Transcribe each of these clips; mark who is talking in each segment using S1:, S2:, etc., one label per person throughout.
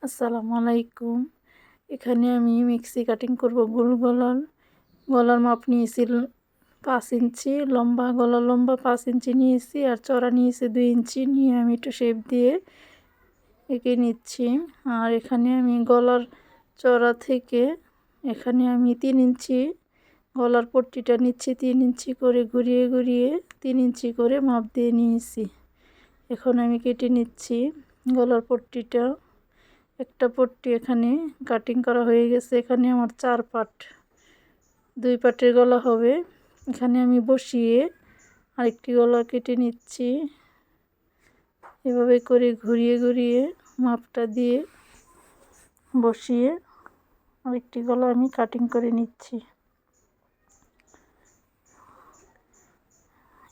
S1: আসসালামু আলাইকুম। এখানে আমি মিক্সি কাটিং করব। গলার মাপ নিয়েছি 5 ইঞ্চি, গলার লম্বা 5 ইঞ্চি নিয়েছি, আর চড়া নিয়েছি 2 ইঞ্চি। নিয়ে আমি একটু শেপ দিয়ে এঁকে নিচ্ছি। আর এখানে আমি গলার চড়া থেকে এখানে আমি 3 ইঞ্চি গলার পট্টিটা নিচ্ছি। 3 ইঞ্চি করে ঘুরিয়ে 3 ইঞ্চি করে মাপ দিয়ে নিয়েছি। এখন আমি কেটে নিচ্ছি গলার পট্টিটা। একটা পট্টি এখানে কাটিং করা হয়ে গেছে। এখানে আমার 4 পার্ট, 2 পার্টের গলা হবে। এখানে আমি বসিয়ে আরেকটি গলা কেটে নিচ্ছি। এভাবে করে ঘুরিয়ে মাপটা দিয়ে বসিয়ে আরেকটি গলা আমি কাটিং করে নিচ্ছি।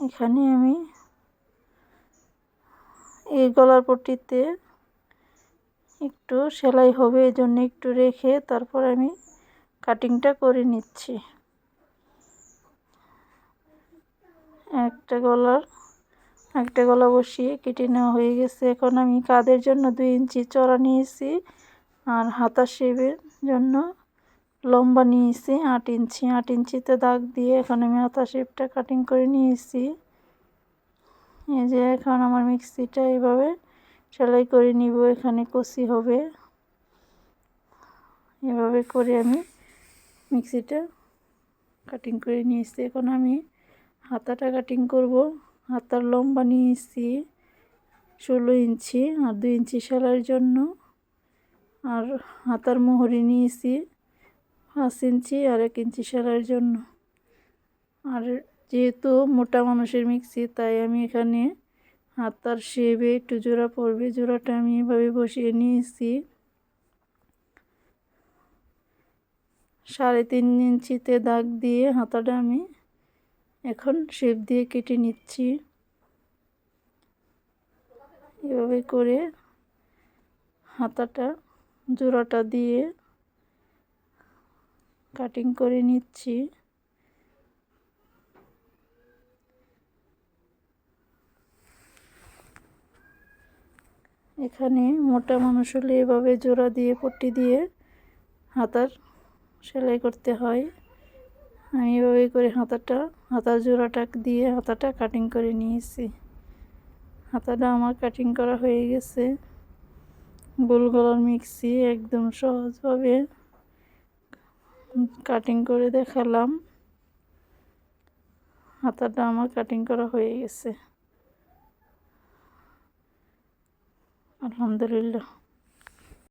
S1: এখানে আমি এই গলার পট্টিতে একটু সেলাই হবে, এজন্য একটু রেখে তারপর আমি কাটিংটা করে নিচ্ছি। একটা গলা বসিয়ে কেটে নেওয়া হয়ে গেছে। এখন আমি কাঁধের জন্য 2 ইঞ্চি চড়া নিয়েছি, আর হাতা শেপের জন্য লম্বা নিয়েছি 8 ইঞ্চি। 8 ইঞ্চিতে দাগ দিয়ে এখন আমি হাতা শেপটা কাটিং করে নিয়েছি। এই যে এখন আমার মিক্সিটা এভাবে সেলাই করে নিব। এখানে কচি হবে। এভাবে করে আমি মিক্সিটা কাটিং করে নিয়েছি। এখন আমি হাতাটা কাটিং করব। হাতার লম্বা নিয়েছি 16 ইঞ্চি, আর 2 ইঞ্চি সেলাইয়ের জন্য। আর হাতার মোহরি নিয়েছি 5 ইঞ্চি, আর 1 ইঞ্চি সেলাইয়ের জন্য। আর যেহেতু মোটা মানুষের মিক্সি, তাই আমি এখানে হাতার শেপে একটু জোড়া পড়বে, জোড়াটা আমি এভাবে বসিয়ে নিয়েছি। 3.5 ইঞ্চিতে দাগ দিয়ে হাতাটা আমি এখন শেপ দিয়ে কেটে নিচ্ছি। এভাবে করে হাতাটা জোড়াটা দিয়ে কাটিং করে নিচ্ছি। এখানে মোটা মানুষ হলে এভাবে জোড়া দিয়ে পট্টি দিয়ে হাতার সেলাই করতে হয়। আমি এভাবে করে হাতার জোড়াটা দিয়ে হাতাটা কাটিং করে নিয়েছি। হাতাটা আমার কাটিং করা হয়ে গেছে। গোল গলার মিক্সি একদম সহজভাবে কাটিং করে দেখালাম। হাতাটা আমার কাটিং করা হয়ে গেছে। আলহামদুলিল্লাহ।